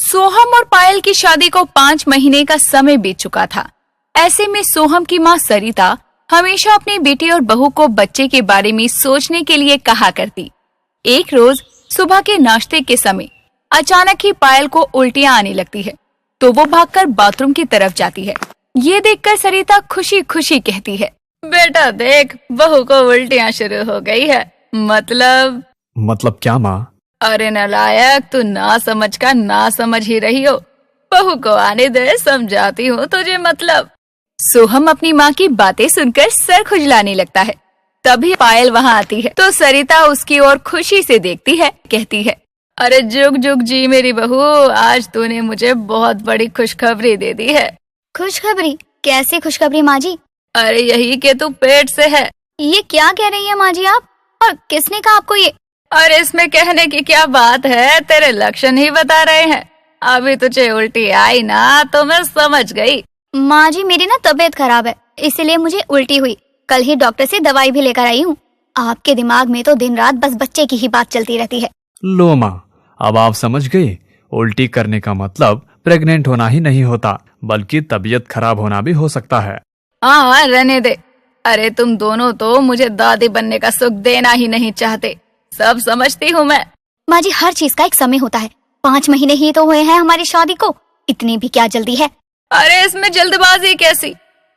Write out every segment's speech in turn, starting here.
सोहम और पायल की शादी को 5 महीने का समय बीत चुका था। ऐसे में सोहम की माँ सरिता हमेशा अपनी बेटी और बहू को बच्चे के बारे में सोचने के लिए कहा करती। एक रोज सुबह के नाश्ते के समय अचानक ही पायल को उल्टियां आने लगती है, तो वो भागकर बाथरूम की तरफ जाती है। ये देखकर सरिता खुशी खुशी कहती है, बेटा देख, बहू को उल्टियां शुरू हो गई है। मतलब क्या माँ? अरे नालायक, तू ना समझ का ना समझ ही रही हो। बहू को आने दे, समझाती हूँ तुझे। सोहम अपनी माँ की बातें सुनकर सर खुजलाने लगता है। तभी पायल वहाँ आती है, तो सरिता उसकी ओर खुशी से देखती है, कहती है, अरे जुग जुग जी मेरी बहू, आज तूने मुझे बहुत बड़ी खुशखबरी दे दी है। खुशखबरी? कैसी खुशखबरी माँ जी? अरे यही कि तू पेट से है। ये क्या कह रही है माँ जी आप? और किसने कहा आपको ये? अरे इसमें कहने की क्या बात है, तेरे लक्षण ही बता रहे हैं। अभी तुझे उल्टी आई ना तो मैं समझ गई। माँ जी मेरी ना तबीयत खराब है, इसलिए मुझे उल्टी हुई। कल ही डॉक्टर से दवाई भी लेकर आई हूँ। आपके दिमाग में तो दिन रात बस बच्चे की ही बात चलती रहती है। लो माँ, अब आप समझ गई। उल्टी करने का मतलब प्रेग्नेंट होना ही नहीं होता, बल्कि तबीयत खराब होना भी हो सकता है। हाँ, रहने दे। अरे तुम दोनों तो मुझे दादी बनने का सुख देना ही नहीं चाहते। सब समझती हूँ मैं। माँ जी हर चीज का एक समय होता है। 5 महीने ही तो हुए हैं हमारी शादी को, इतनी भी क्या जल्दी है? अरे इसमें जल्दबाजी कैसी?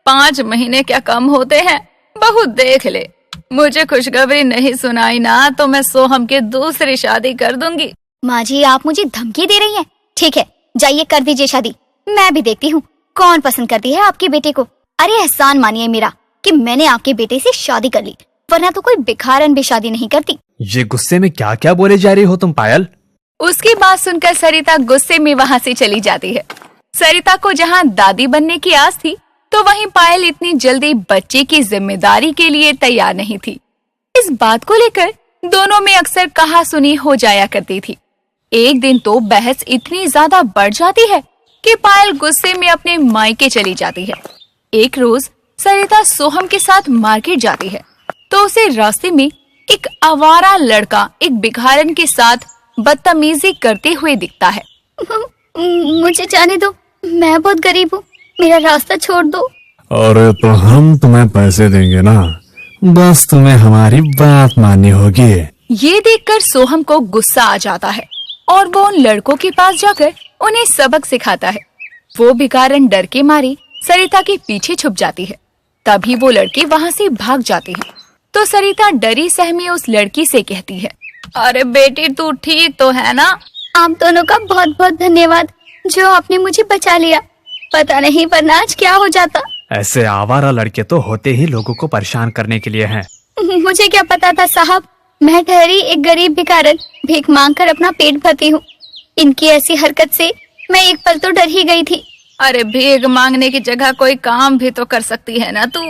5 महीने क्या कम होते हैं? बहुत देख ले, मुझे खुशखबरी नहीं सुनाई ना तो मैं सोहम की दूसरी शादी कर दूंगी। माँ जी आप मुझे धमकी दे रही हैं? ठीक है, जाइए कर दीजिए शादी। मैं भी देखती हूँ कौन पसंद करती है आपके बेटे को। अरे एहसान मानिए मेरा कि मैंने आपके बेटे से शादी कर ली, वरना तो कोई भिखारन भी शादी नहीं करती। ये गुस्से में क्या क्या बोले जा रही हो तुम पायल? उसकी बात सुनकर सरिता गुस्से में वहाँ से चली जाती है। सरिता को जहाँ दादी बनने की आस थी, तो वहीं पायल इतनी जल्दी बच्चे की जिम्मेदारी के लिए तैयार नहीं थी। इस बात को लेकर दोनों में अक्सर कहासुनी हो जाया करती थी। एक दिन तो बहस इतनी ज्यादा बढ़ जाती है कि पायल गुस्से में अपने मायके चली जाती है। एक रोज सरिता सोहम के साथ मार्केट जाती है, तो उसे रास्ते में एक आवारा लड़का एक भिखारन के साथ बदतमीजी करते हुए दिखता है। मुझे जाने दो, मैं बहुत गरीब हूँ, मेरा रास्ता छोड़ दो। अरे तो हम तुम्हें पैसे देंगे ना, बस तुम्हें हमारी बात माननी होगी। ये देखकर सोहम को गुस्सा आ जाता है और वो उन लड़कों के पास जाकर उन्हें सबक सिखाता है। वो भिखारन डर के मारे सरिता के पीछे छुप जाती है। तभी वो लड़के वहाँ से भाग जाते हैं, तो सरिता डरी सहमी उस लड़की से कहती है, अरे बेटी तू ठीक तो है ना? आप दोनों का बहुत बहुत धन्यवाद जो आपने मुझे बचा लिया, पता नहीं वरना आज क्या हो जाता। ऐसे आवारा लड़के तो होते ही लोगों को परेशान करने के लिए हैं। मुझे क्या पता था साहब, मैं ठहरी एक गरीब भिखारन, भीख मांगकर अपना पेट भरती हूँ। इनकी ऐसी हरकत से मैं एक पल तो डर ही गई थी। अरे भीख मांगने की जगह कोई काम भी तो कर सकती है ना तू।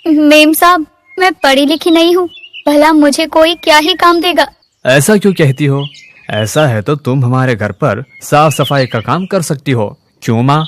मेम साहब, मैं पढ़ी लिखी नहीं हूँ, भला मुझे कोई क्या ही काम देगा। ऐसा क्यों कहती हो? ऐसा है तो तुम हमारे घर पर साफ सफाई का काम कर सकती हो, क्यों माँ?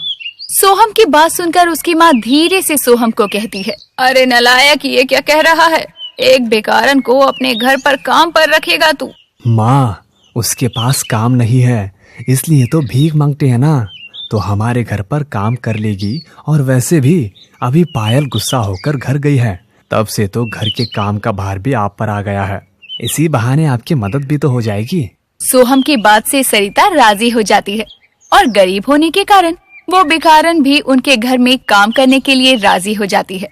सोहम की बात सुनकर उसकी माँ धीरे से सोहम को कहती है, अरे नालायक, ये क्या कह रहा है? एक बेकारन को अपने घर पर काम पर रखेगा तू? माँ, उसके पास काम नहीं है, इसलिए तो भीख मांगते हैं ना, तो हमारे घर पर काम कर लेगी। और वैसे भी अभी पायल गुस्सा होकर घर गई है, तब से तो घर के काम का भार भी आप पर आ गया है। इसी बहाने आपकी मदद भी तो हो जाएगी। सोहम की बात से सरिता राजी हो जाती है और गरीब होने के कारण वो भिखारन भी उनके घर में काम करने के लिए राजी हो जाती है।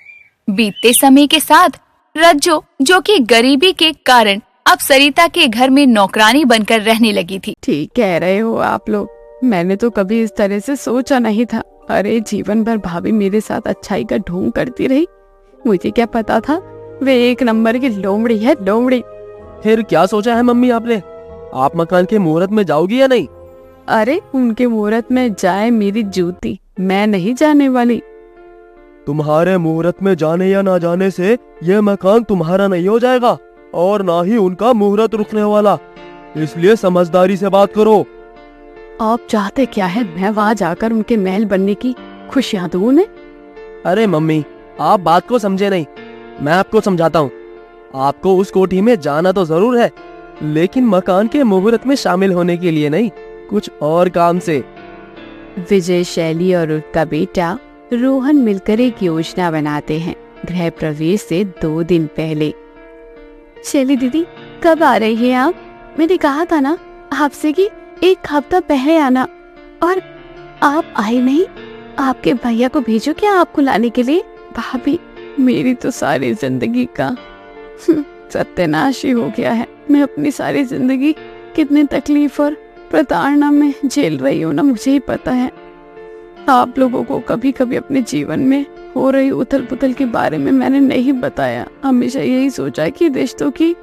बीतते समय के साथ रज्जो, जो कि गरीबी के कारण अब सरिता के घर में नौकरानी बनकर रहने लगी थी। ठीक कह रहे हो आप लोग, मैंने तो कभी इस तरह से सोचा नहीं था। अरे जीवन भर भाभी मेरे साथ अच्छाई का ढोंग करती रही, मुझे क्या पता था वे एक नंबर की लोमड़ी है, लोमड़ी। फिर क्या सोचा है मम्मी आपने? आप मकान के मुहूर्त में जाओगी या नहीं? अरे उनके मुहूर्त में जाए मेरी जूती, मैं नहीं जाने वाली। तुम्हारे मुहूर्त में जाने या ना जाने से यह मकान तुम्हारा नहीं हो जाएगा और ना ही उनका मुहूर्त रुकने वाला, इसलिए समझदारी से बात करो। आप चाहते क्या है? मैं वहाँ जाकर उनके महल बनने की खुशियाँ दूं उन्हें? अरे मम्मी, आप बात को समझे नहीं, मैं आपको समझाता हूँ। आपको उस कोठी में जाना तो जरूर है, लेकिन मकान के मुहूर्त में शामिल होने के लिए नहीं, कुछ और काम से। विजय, शैली और उनका बेटा रोहन मिलकर एक योजना बनाते हैं गृह प्रवेश से 2 दिन पहले। शैली दीदी, कब आ रही है आप? मैंने कहा था ना आपसे कि 1 हफ्ता पहले आना, और आप आई नहीं। आपके भैया को भेजो क्या आपको लाने के लिए? भाभी, मेरी तो सारी जिंदगी का सत्यानाश ही हो गया है। मैं अपनी सारी जिंदगी कितनी तकलीफ और प्रताड़ना में झेल रही हूँ ना, मुझे ही पता है। आप लोगों को कभी कभी अपने जीवन में हो रही उथल पुथल के बारे में मैंने नहीं बताया। हमेशा यही सोचा कि रिश्तों की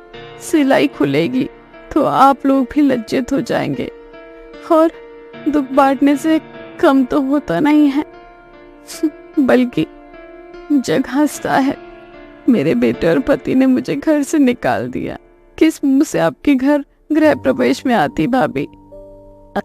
सिलाई खुलेगी तो आप लोग भी लज्जित हो जाएंगे, और दुख बांटने से कम तो होता नहीं है, बल्कि जग हंसता है। मेरे बेटे और पति ने मुझे घर से निकाल दिया। किस मुंह से आपके घर गृह प्रवेश में आती भाभी?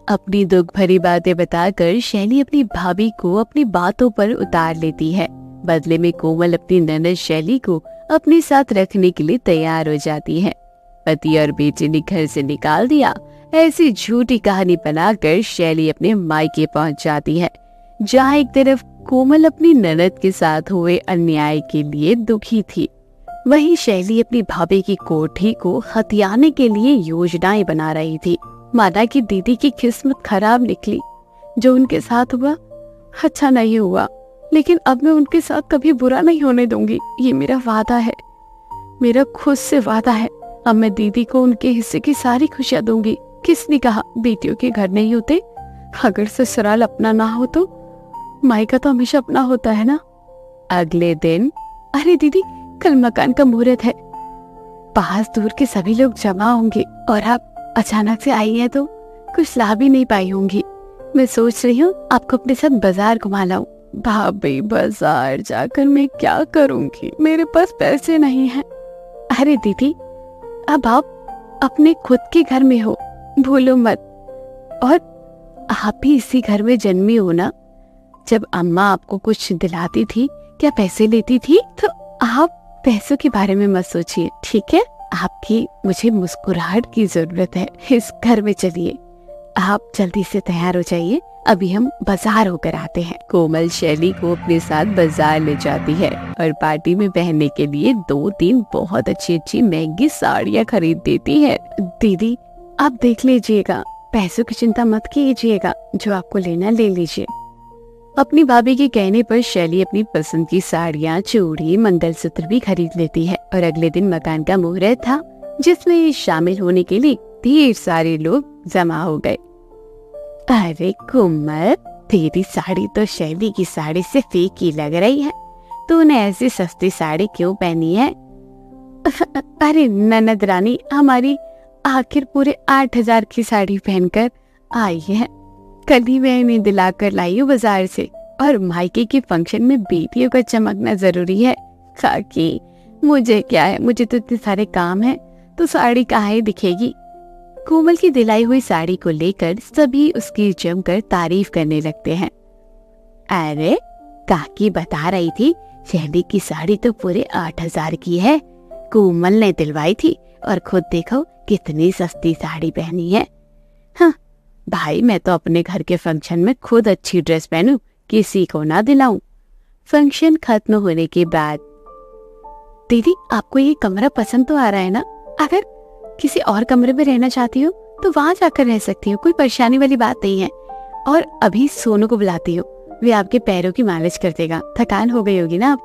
अपनी दुख भरी बातें बताकर शैली अपनी भाभी को अपनी बातों पर उतार लेती है। बदले में कोमल अपनी ननद शैली को अपने साथ रखने के लिए तैयार हो जाती है। पति और बेटे ने घर से निकाल दिया, ऐसी झूठी कहानी बनाकर शैली अपने मायके पहुंच जाती है, जहाँ एक तरफ कोमल अपनी ननद के साथ हुए अन्याय के लिए दुखी थी, वहीं शैली अपनी भाभी की कोठी को हथियाने के लिए योजनाएं बना रही थी। माना कि दीदी की किस्मत खराब निकली, जो उनके साथ हुआ अच्छा नहीं हुआ, लेकिन अब मैं उनके साथ कभी बुरा नहीं होने दूंगी। ये मेरा वादा है, मेरा खुद से वादा है। अब मैं दीदी को उनके हिस्से की सारी खुशियां दूंगी। किसने कहा बेटियों के घर नहीं होते? अगर ससुराल अपना ना हो तो मायका तो हमेशा अपना होता है ना। अगले दिन, अरे दीदी, कल मकान का मुहूर्त है, पास दूर के सभी लोग जमा होंगे और आप अचानक से आई हैं तो कुछ ला भी नहीं पाई होंगी। मैं सोच रही हूँ आपको अपने साथ बाजार घुमा लाऊं। भाभी, बाजार जाकर मैं क्या करूंगी? मेरे पास पैसे नहीं हैं। अरे दीदी, अब आप अपने खुद के घर में हो, भूलो मत। और आप भी इसी घर में जन्मी हो ना। जब अम्मा आपको कुछ दिलाती थी, क्या पैसे लेती थी? तो आप पैसों के बारे में मत सोचिए, ठीक है? आपकी मुझे मुस्कुराहट की जरूरत है। इस घर में चलिए, आप जल्दी से तैयार हो जाइए, अभी हम बाजार होकर आते हैं। कोमल शैली को अपने साथ बाजार ले जाती है और पार्टी में पहनने के लिए 2-3 बहुत अच्छी अच्छी महंगी साड़ियाँ खरीद देती है। दीदी, आप देख लीजिएगा, पैसों की चिंता मत कीजिएगा, जो आपको लेना ले लीजिए। अपनी भाभी के कहने पर शैली अपनी पसंद की साड़ियाँ, चूड़ी, मंगलसूत्र भी खरीद लेती है और अगले दिन मकान का मुहूर्त था, जिसमें शामिल होने के लिए ढेर सारे लोग जमा हो गए। अरे कोमल, तेरी साड़ी तो शैली की साड़ी से फीकी लग रही है। तूने ऐसी सस्ती साड़ी क्यों पहनी है? अरे ननद रानी, हमारी आखिर पूरे 8,000 की साड़ी पहनकर आई है। कल ही मैं इन्हें दिलाकर लाई हूँ बाजार से, और मायके के फंक्शन में बेटियों का चमकना जरूरी है। काकी, मुझे क्या है, मुझे तो इतने सारे काम है, तो साड़ी कहाँ ही दिखेगी। कोमल की दिलाई हुई साड़ी को लेकर सभी उसकी जमकर तारीफ करने लगते हैं। अरे काकी बता रही थी शैली की साड़ी तो पूरे 8,000 की है, कोमल ने दिलवाई थी, और खुद देखो कितनी सस्ती साड़ी पहनी है। हाँ भाई, मैं तो अपने घर के फंक्शन में खुद अच्छी ड्रेस पहनूं, किसी को ना दिलाऊं। फंक्शन खत्म होने के बाद, दीदी आपको ये कमरा पसंद तो आ रहा है ना? अगर किसी और कमरे में रहना चाहती हो तो वहां जाकर रह सकती हो, कोई परेशानी वाली बात नहीं है। और अभी सोनू को बुलाती हो, वे आपके पैरों की मालिश कर देगा। थकान हो गई होगी ना आप।